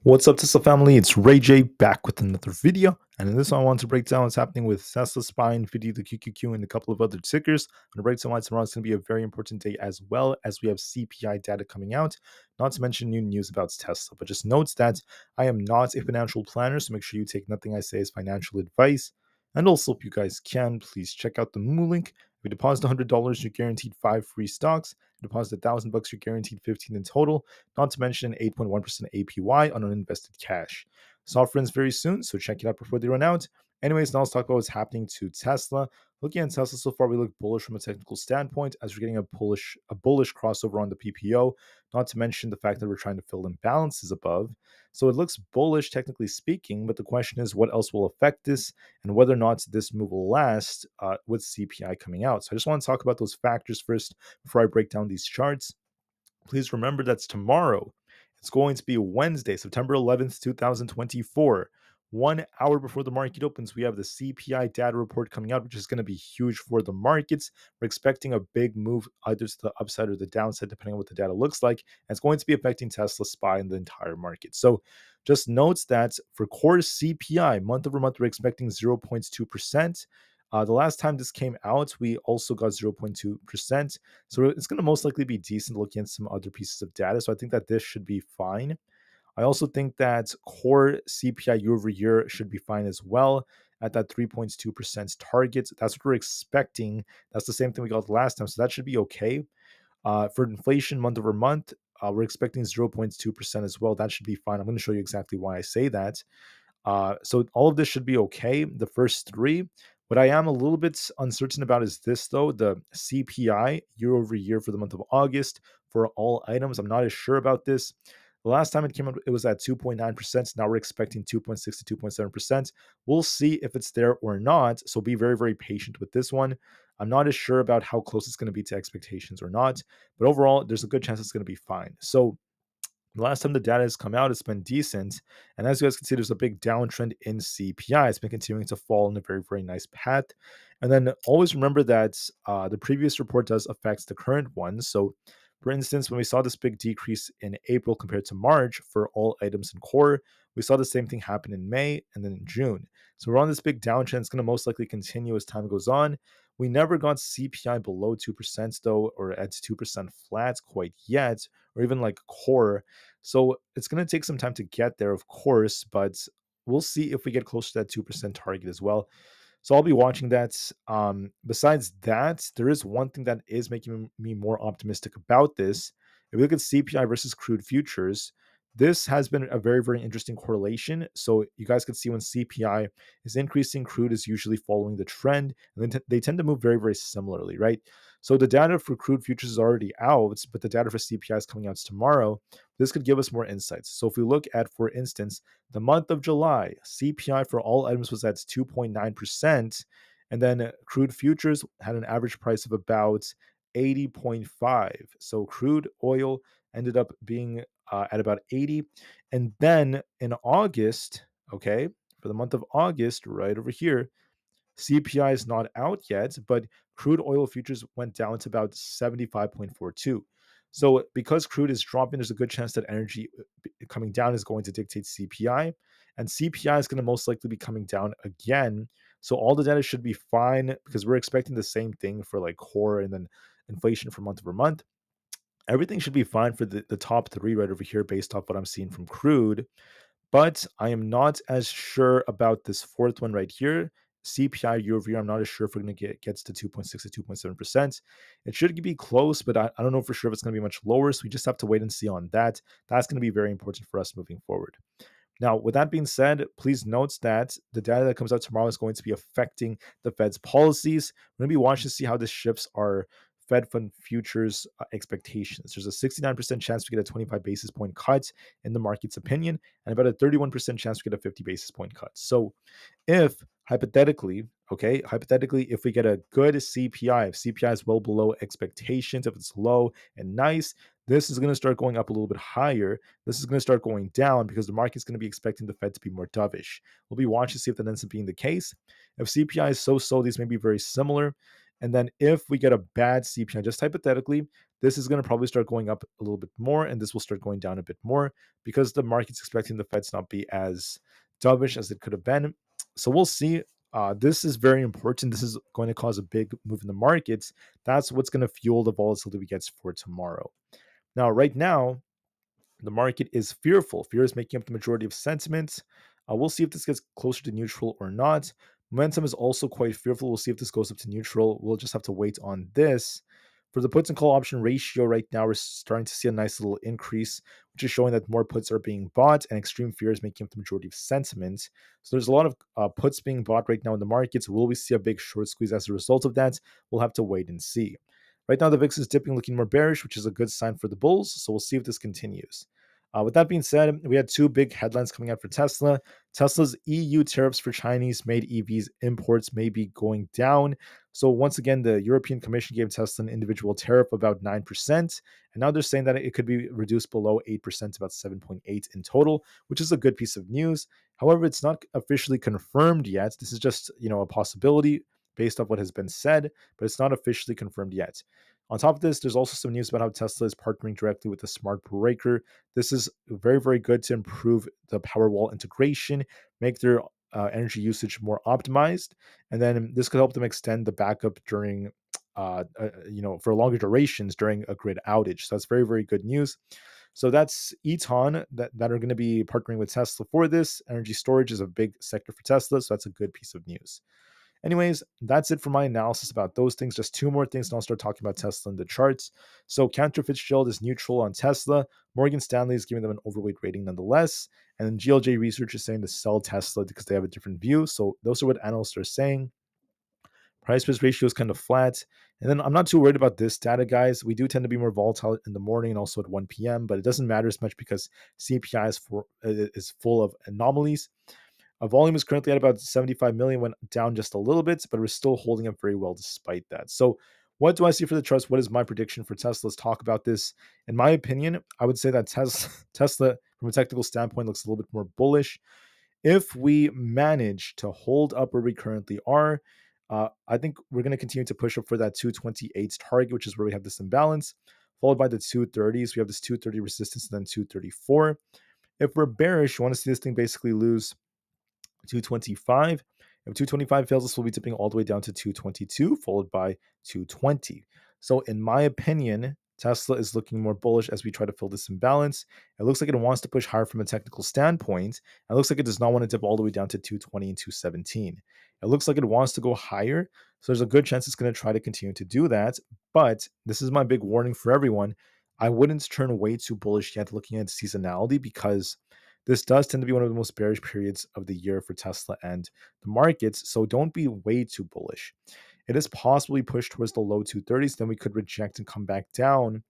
What's up, Tesla family? It's Ray J back with another video. And in this one, I want to break down what's happening with Tesla, SPY, Nvda, the QQQ, and a couple of other tickers. I'm going to break down why tomorrow is going to be a very important day, as well as we have CPI data coming out, not to mention new news about Tesla. But just note that I am not a financial planner, so make sure you take nothing I say as financial advice. And also, if you guys can, please check out the Moo link. If you deposit $100, you're guaranteed 5 free stocks. Deposit $1,000, you're guaranteed 15 in total, not to mention 8.1% APY on uninvested cash. Soft runs very soon, so check it out before they run out. Anyways, now let's talk about what's happening to Tesla. Looking at Tesla so far, we look bullish from a technical standpoint as we're getting a bullish crossover on the PPO, not to mention the fact that we're trying to fill imbalances above. So it looks bullish technically speaking, but the question is what else will affect this and whether or not this move will last with CPI coming out. So I just want to talk about those factors first before I break down these charts. Please remember that's tomorrow. It's going to be Wednesday, September 11th, 2024. 1 hour before the market opens, we have the CPI data report coming out, which is going to be huge for the markets. We're expecting a big move either to the upside or the downside, depending on what the data looks like. And it's going to be affecting Tesla, SPY, and the entire market. So just notes that for core CPI, month over month, we're expecting 0.2%. The last time this came out, we also got 0.2%. So it's going to most likely be decent looking at some other pieces of data. So I think that this should be fine. I also think that core CPI year over year should be fine as well at that 3.2% target. That's what we're expecting. That's the same thing we got last time. So that should be okay. For inflation month over month, we're expecting 0.2% as well. That should be fine. I'm going to show you exactly why I say that. So all of this should be okay. The first three. What I am a little bit uncertain about is this, though, the CPI year over year for the month of August for all items. I'm not as sure about this. The last time it came out, it was at 2.9%. Now we're expecting 2.6 to 2.7%. We'll see if it's there or not. So be very, very patient with this one. I'm not as sure about how close it's going to be to expectations or not. But overall, there's a good chance it's going to be fine. So the last time the data has come out, it's been decent. And as you guys can see, there's a big downtrend in CPI. It's been continuing to fall in a very, very nice path. And then always remember that the previous report does affect the current one. So, for instance, when we saw this big decrease in April compared to March for all items in core, we saw the same thing happen in May and then in June. So we're on this big downtrend. It's going to most likely continue as time goes on. We never got CPI below 2%, though, or at 2% flat quite yet, or even like core. So it's going to take some time to get there, of course, but we'll see if we get close to that 2% target as well. So I'll be watching that. Besides that, there is one thing that is making me more optimistic about this. If we look at CPI versus crude futures, this has been a very, very interesting correlation. So you guys can see when CPI is increasing, crude is usually following the trend, and then they tend to move very, very similarly, right? So the data for crude futures is already out, but the data for CPI is coming out tomorrow. This could give us more insights. So if we look at, for instance, the month of July, CPI for all items was at 2.9%, and then crude futures had an average price of about 80.5. So crude oil ended up being at about 80. And then in August, okay, for the month of August, right over here, CPI is not out yet, but crude oil futures went down to about 75.42. So because crude is dropping, there's a good chance that energy coming down is going to dictate CPI. And CPI is going to most likely be coming down again. So all the data should be fine because we're expecting the same thing for like core and then inflation for month over month. Everything should be fine for the top three right over here based off what I'm seeing from crude. But I am not as sure about this fourth one right here. CPI year over year, I'm not as sure if we're going to gets to 2.6 to 2.7%. It should be close, but I don't know for sure if it's going to be much lower. So we just have to wait and see on that. That's going to be very important for us moving forward. Now, with that being said, please note that the data that comes out tomorrow is going to be affecting the Fed's policies. We're going to be watching to see how this shifts our Fed fund futures expectations. There's a 69% chance we get a 25 basis point cut in the market's opinion, and about a 31% chance we get a 50 basis point cut. So if hypothetically, if we get a good CPI, if CPI is well below expectations, if it's low and nice, this is going to start going up a little bit higher. This is going to start going down because the market's going to be expecting the Fed to be more dovish. We'll be watching to see if that ends up being the case. If CPI is so-so, these may be very similar. And then if we get a bad CPI, just hypothetically, this is going to probably start going up a little bit more, and this will start going down a bit more because the market's expecting the Fed to not be as dovish as it could have been. So we'll see. This is very important. This is going to cause a big move in the markets. That's what's going to fuel the volatility we get for tomorrow. Now, right now, the market is fearful. Fear is making up the majority of sentiment. We'll see if this gets closer to neutral or not. Momentum is also quite fearful. We'll see if this goes up to neutral. We'll just have to wait on this. For the puts and call option ratio right now, we're starting to see a nice little increase, which is showing that more puts are being bought and extreme fear is making up the majority of sentiment. So there's a lot of puts being bought right now in the markets. Will we see a big short squeeze as a result of that? We'll have to wait and see. Right now, the VIX is dipping, looking more bearish, which is a good sign for the bulls. So we'll see if this continues. With that being said, we had two big headlines coming out for Tesla. Tesla's EU tariffs for Chinese-made EVs imports may be going down. So once again, the European Commission gave Tesla an individual tariff of about 9%, and now they're saying that it could be reduced below 8%, about 7.8 in total, which is a good piece of news. However, it's not officially confirmed yet. This is just, a possibility based off what has been said, but it's not officially confirmed yet. On top of this, there's also some news about how Tesla is partnering directly with the smart breaker. This is very, very good to improve the Powerwall integration, make their energy usage more optimized, and then this could help them extend the backup during, for longer durations during a grid outage. So that's very, very good news. So that's Eton that are going to be partnering with Tesla for this. Energy storage is a big sector for Tesla, so that's a good piece of news. Anyways, that's it for my analysis about those things. Just two more things, and I'll start talking about Tesla in the charts. So Cantor Fitzgerald is neutral on Tesla. Morgan Stanley is giving them an overweight rating nonetheless. And then GLJ Research is saying to sell Tesla because they have a different view. So those are what analysts are saying. Price price ratio is kind of flat. And then I'm not too worried about this data, guys. We do tend to be more volatile in the morning and also at 1 p.m., but it doesn't matter as much because CPI is full of anomalies. Volume is currently at about 75 million, went down just a little bit, but we're still holding up very well despite that. So what do I see for the charts? What is my prediction for Tesla? Let's talk about this. In my opinion, I would say that Tesla, from a technical standpoint, looks a little bit more bullish. If we manage to hold up where we currently are, I think we're going to continue to push up for that 228 target, which is where we have this imbalance, followed by the 230s. We have this 230 resistance and then 234. If we're bearish, you want to see this thing basically lose 225. If 225 fails, this will be tipping all the way down to 222, followed by 220. So in my opinion, Tesla is looking more bullish as we try to fill this imbalance. It looks like it wants to push higher from a technical standpoint. It looks like it does not want to dip all the way down to 220 and 217. It looks like it wants to go higher. So there's a good chance it's going to try to continue to do that. But this is my big warning for everyone. I wouldn't turn way too bullish yet looking at seasonality because this does tend to be one of the most bearish periods of the year for Tesla and the markets, so don't be way too bullish. It is possibly pushed towards the low 230s, then we could reject and come back down,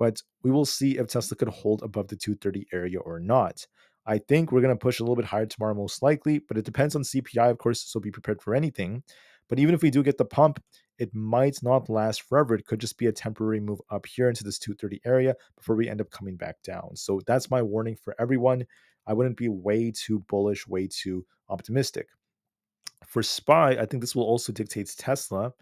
but we will see if Tesla could hold above the 230 area or not. I think we're going to push a little bit higher tomorrow most likely, but it depends on CPI, of course, so be prepared for anything. But even if we do get the pump, it might not last forever. It could just be a temporary move up here into this 230 area before we end up coming back down. So that's my warning for everyone. I wouldn't be way too bullish, way too optimistic. For SPY, I think this will also dictate Tesla.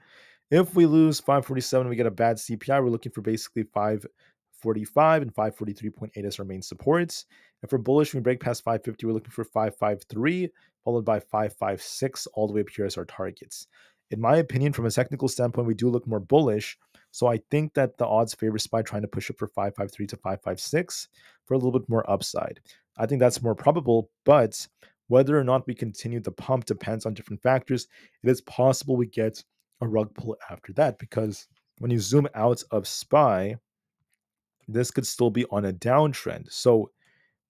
If we lose 547, we get a bad CPI, we're looking for basically 545 and 543.8 as our main supports. If we're bullish, we break past 550, we're looking for 553, followed by 556, all the way up here as our targets. In my opinion, from a technical standpoint, we do look more bullish. So I think that the odds favor SPY trying to push up for 553 to 556 for a little bit more upside. I think that's more probable, but whether or not we continue the pump depends on different factors. It is possible we get a rug pull after that because when you zoom out of SPY, this could still be on a downtrend. So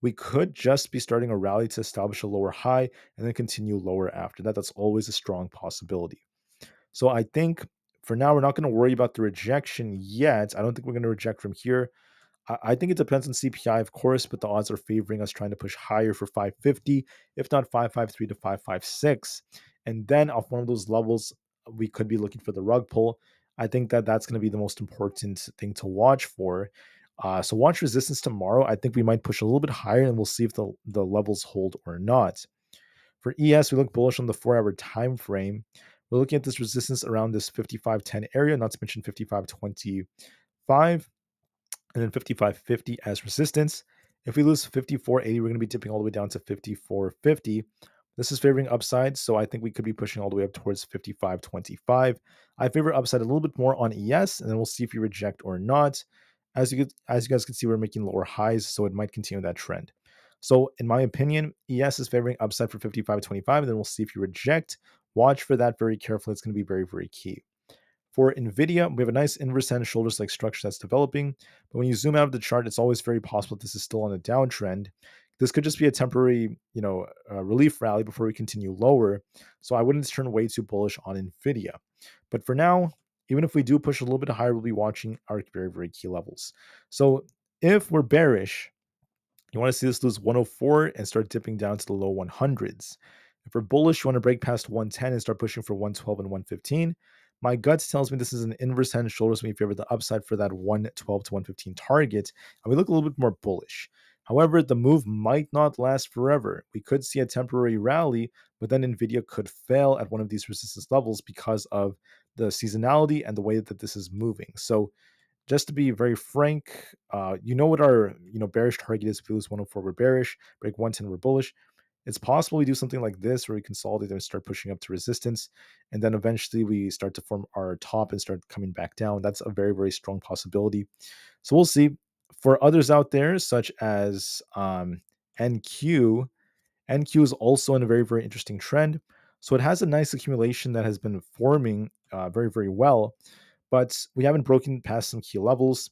we could just be starting a rally to establish a lower high and then continue lower after that. That's always a strong possibility. So I think for now, we're not going to worry about the rejection yet. I don't think we're going to reject from here. I think it depends on CPI, of course, but the odds are favoring us trying to push higher for 550, if not 553 to 556. And then off one of those levels, we could be looking for the rug pull. I think that that's going to be the most important thing to watch for. So watch resistance tomorrow. I think we might push a little bit higher and we'll see if the levels hold or not. For ES, we look bullish on the 4-hour time frame. We're looking at this resistance around this 55.10 area, not to mention 55.25, and then 55.50 as resistance. If we lose 54.80, we're going to be dipping all the way down to 54.50. This is favoring upside, so I think we could be pushing all the way up towards 55.25. I favor upside a little bit more on ES, and then we'll see if you reject or not. As you guys can see, we're making lower highs, so it might continue that trend. So in my opinion, ES is favoring upside for 55.25, and then we'll see if you reject. Watch for that very carefully. It's going to be very, very key. For Nvda, we have a nice inverse head and shoulders like structure that's developing, but when you zoom out of the chart, it's always very possible this is still on a downtrend. This could just be a temporary, relief rally before we continue lower. So I wouldn't turn way too bullish on Nvidia. But for now, even if we do push a little bit higher, we'll be watching our very, very key levels. So if we're bearish, you want to see this lose 104 and start dipping down to the low 100s. If we're bullish, you want to break past 110 and start pushing for 112 and 115. My guts tells me this is an inverse head and shoulders when we favor the upside for that 112 to 115 target, and we look a little bit more bullish. However, the move might not last forever. We could see a temporary rally, but then Nvidia could fail at one of these resistance levels because of the seasonality and the way that this is moving. So just to be very frank, you know what our bearish target is. If we lose 104, we're bearish. Break 110, we're bullish. It's possible we do something like this where we consolidate and start pushing up to resistance, and then eventually we start to form our top and start coming back down. That's a very, very strong possibility. So we'll see. For others out there, such as NQ, NQ is also in a very, very interesting trend. So it has a nice accumulation that has been forming very, very well, but we haven't broken past some key levels.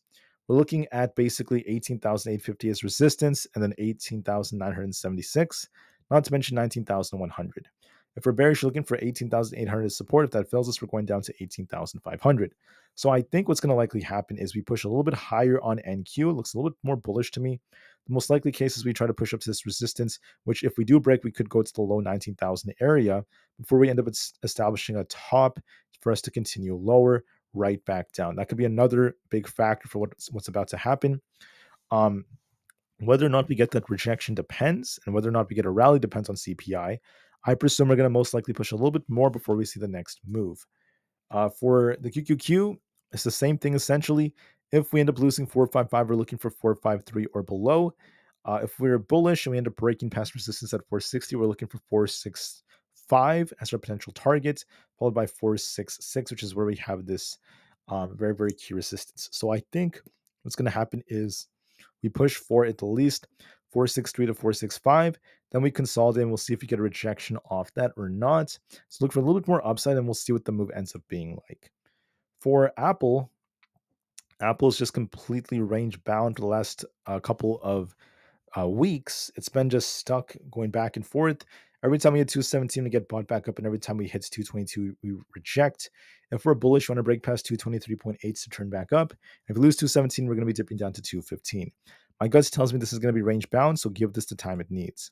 We're looking at basically 18,850 as resistance and then 18,976, not to mention 19,100. If we're bearish, looking for 18,800 as support. If that fails us, we're going down to 18,500. So I think what's going to likely happen is we push a little bit higher on NQ. It looks a little bit more bullish to me. The most likely case is we try to push up to this resistance, which if we do break, we could go to the low 19,000 area before we end up establishing a top for us to continue lower, right back down. That could be another big factor for what's about to happen. Whether or not we get that rejection depends, and whether or not we get a rally depends on CPI. I presume we're going to most likely push a little bit more before we see the next move. For the QQQ, it's the same thing essentially. If we end up losing 455, we're looking for 453 or below. If we're bullish and we end up breaking past resistance at 460, we're looking for 465 as our potential target, followed by 466, which is where we have this very, very key resistance. So I think what's going to happen is we push for at least 463 to 465. Then we consolidate and we'll see if we get a rejection off that or not. So look for a little bit more upside and we'll see what the move ends up being like. For Apple is just completely range bound for the last couple of weeks. It's been just stuck going back and forth. Every time we hit 217, we get bought back up, and every time we hit 222, we reject. If we're bullish, we want to break past 223.8 to turn back up. If we lose 217, we're going to be dipping down to 215. My guts tells me this is going to be range bound, so give this the time it needs.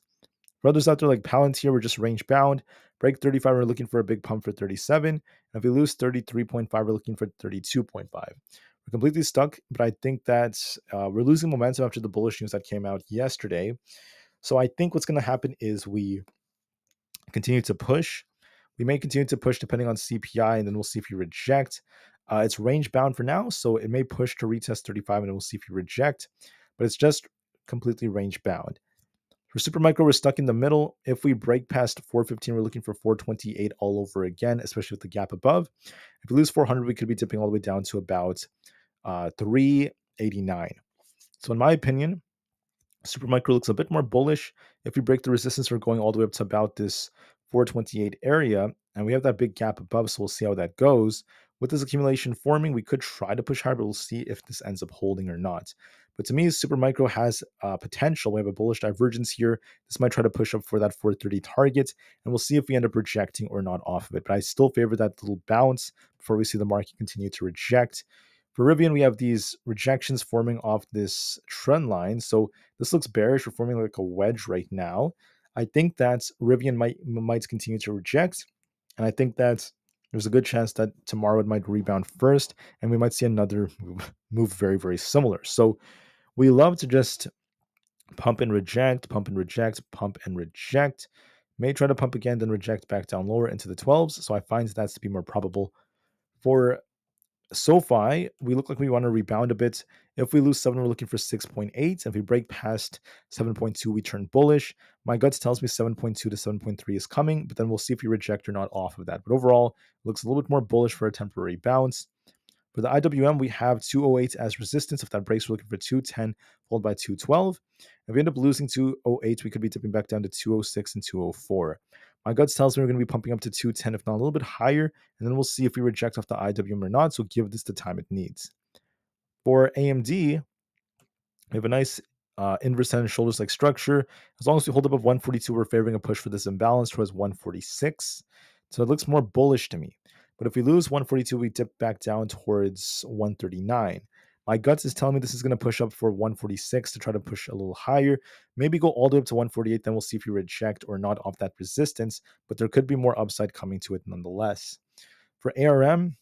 For others out there like Palantir, we're just range bound. Break 35, we're looking for a big pump for 37. And if we lose 33.5, we're looking for 32.5. We're completely stuck, but I think that we're losing momentum after the bullish news that came out yesterday. So I think what's going to happen is we continue to push. We may continue to push depending on CPI, and then we'll see if you reject. It's range bound for now, so it may push to retest 35, and we'll see if you reject. But it's just completely range bound. For Supermicro, we're stuck in the middle. If we break past 415, we're looking for 428 all over again, especially with the gap above. If we lose 400, we could be dipping all the way down to about 389. So in my opinion, Supermicro looks a bit more bullish. If we break the resistance, we're going all the way up to about this 428 area, and we have that big gap above, so we'll see how that goes. With this accumulation forming, we could try to push higher, but we'll see if this ends up holding or not. But to me, Supermicro has potential. We have a bullish divergence here. This might try to push up for that 430 target, and we'll see if we end up rejecting or not off of it. But I still favor that little bounce before we see the market continue to reject. For Rivian, we have these rejections forming off this trend line. So this looks bearish. We're forming like a wedge right now. I think that Rivian might continue to reject. And I think that there's a good chance that tomorrow it might rebound first. And we might see another move very, very similar. So we love to just pump and reject, pump and reject, pump and reject. may try to pump again, then reject back down lower into the 12s. So I find that to be more probable. For SoFi, we look like we want to rebound a bit. If we lose 7, we're looking for 6.8. If we break past 7.2, we turn bullish. My guts tells me 7.2 to 7.3 is coming, but then we'll see if we reject or not off of that. But overall, it looks a little bit more bullish for a temporary bounce. For the IWM, we have 208 as resistance. If that breaks, we're looking for 210, followed by 212. If we end up losing 208, we could be dipping back down to 206 and 204. My guts tells me we're going to be pumping up to 210, if not a little bit higher, and then we'll see if we reject off the IWM or not. So give this the time it needs. For AMD, we have a nice inverse head and shoulders like structure. As long as we hold above 142, we're favoring a push for this imbalance towards 146. So it looks more bullish to me. But if we lose 142, we dip back down towards 139. My guts is telling me this is going to push up for 146 to try to push a little higher. Maybe go all the way up to 148. Then we'll see if we reject or not off that resistance. But there could be more upside coming to it nonetheless. For ARM,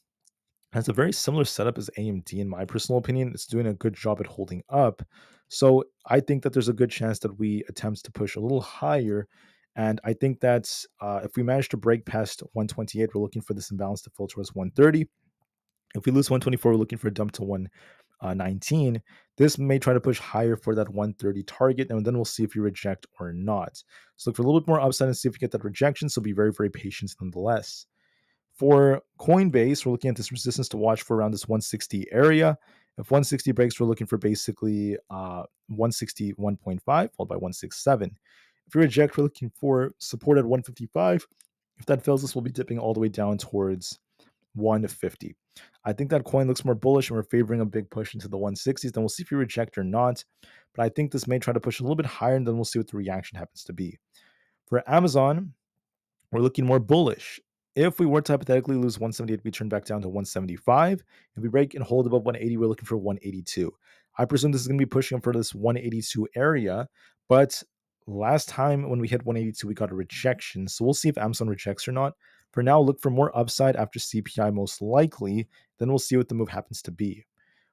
has a very similar setup as AMD in my personal opinion. It's doing a good job at holding up. So I think that there's a good chance that we attempt to push a little higher. And I think that if we manage to break past 128, we're looking for this imbalance to fall towards 130. If we lose 124, we're looking for a dump to 119. This may try to push higher for that 130 target, and then we'll see if you reject or not. So look for a little bit more upside and see if you get that rejection. So be very, very patient nonetheless. For Coinbase, we're looking at this resistance to watch for around this 160 area. If 160 breaks, we're looking for basically 161.5 followed by 167. If we reject, we're looking for support at 155. If that fails us, we'll be dipping all the way down towards 150. I think that coin looks more bullish and we're favoring a big push into the 160s. Then we'll see if we reject or not. But I think this may try to push a little bit higher and then we'll see what the reaction happens to be. For Amazon, we're looking more bullish. If we were to hypothetically lose 178, we turn back down to 175. If we break and hold above 180, we're looking for 182. I presume this is going to be pushing up for this 182 area, but last time when we hit 182, we got a rejection. So we'll see if Amazon rejects or not. For now, look for more upside after CPI most likely. Then we'll see what the move happens to be.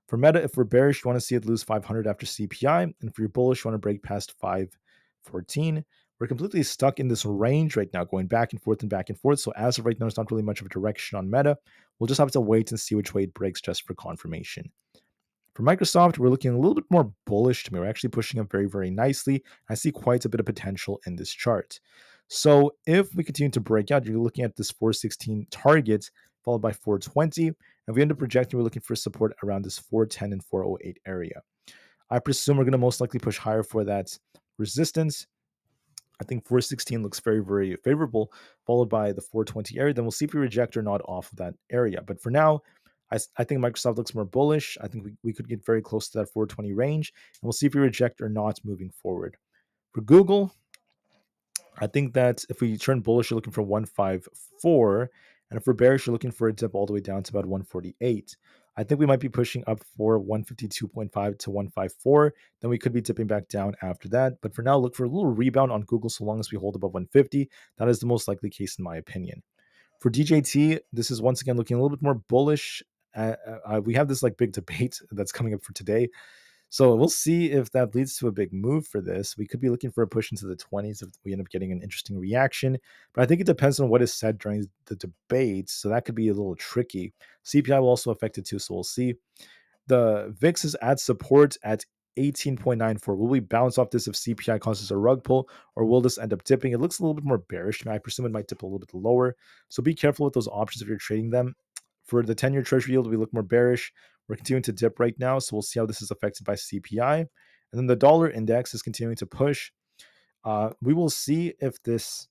For Meta, if we're bearish, you want to see it lose 500 after CPI. And if you're bullish, you want to break past 514. We're completely stuck in this range right now, going back and forth and back and forth. So as of right now, there's not really much of a direction on Meta. We'll just have to wait and see which way it breaks just for confirmation. For Microsoft, we're looking a little bit more bullish to me. We're actually pushing up very, very nicely. I see quite a bit of potential in this chart. So if we continue to break out, you're looking at this 416 target followed by 420. And we end up projecting, we're looking for support around this 410 and 408 area. I presume we're going to most likely push higher for that resistance. I think 416 looks very, very favorable, followed by the 420 area. Then we'll see if we reject or not off of that area. But for now, I think Microsoft looks more bullish. I think we could get very close to that 420 range. And we'll see if we reject or not moving forward. For Google, I think that if we turn bullish, you're looking for 154. And if we're bearish, you're looking for a dip all the way down to about 148. I think we might be pushing up for 152.5 to 154. Then we could be dipping back down after that. But for now, look for a little rebound on Google so long as we hold above 150. That is the most likely case in my opinion. For DJT, this is once again looking a little bit more bullish. We have this like big debate that's coming up for today. So we'll see if that leads to a big move for this. We could be looking for a push into the 20s if we end up getting an interesting reaction. But I think it depends on what is said during the debate. So that could be a little tricky. CPI will also affect it too. So we'll see. The VIX is at support at 18.94. Will we bounce off this if CPI causes a rug pull, or will this end up dipping? It looks a little bit more bearish. I presume it might dip a little bit lower. So be careful with those options if you're trading them. For the 10-year treasury yield, we look more bearish. We're continuing to dip right now, so we'll see how this is affected by CPI. And then the dollar index is continuing to push. We will see if this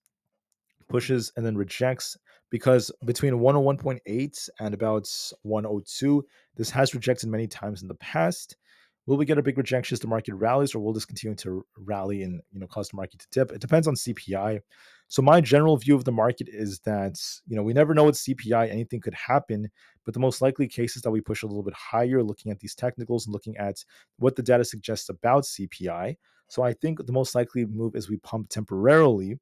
pushes and then rejects, because between 101.8 and about 102, this has rejected many times in the past. Will we get a big rejection as the market rallies, or will this continue to rally and cause the market to dip? It depends on CPI. So my general view of the market is that we never know with CPI, anything could happen, but the most likely case is that we push a little bit higher, looking at these technicals and looking at what the data suggests about CPI. So I think the most likely move is we pump temporarily.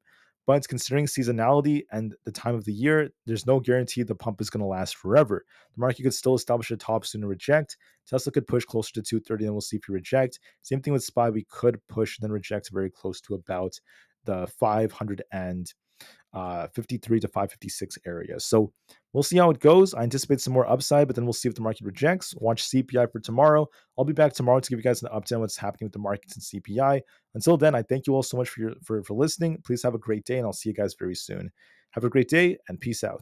But considering seasonality and the time of the year, there's no guarantee the pump is going to last forever. The market could still establish a top soon and reject. Tesla could push closer to 230, and we'll see if you reject. Same thing with SPY. We could push and then reject very close to about the 500 and 53 to 556 area. So we'll see how it goes. I anticipate some more upside, but then we'll see if the market rejects. Watch CPI for tomorrow. I'll be back tomorrow to give you guys an update on what's happening with the markets and CPI. Until then, I thank you all so much for listening. Please have a great day, and I'll see you guys very soon. Have a great day, and peace out.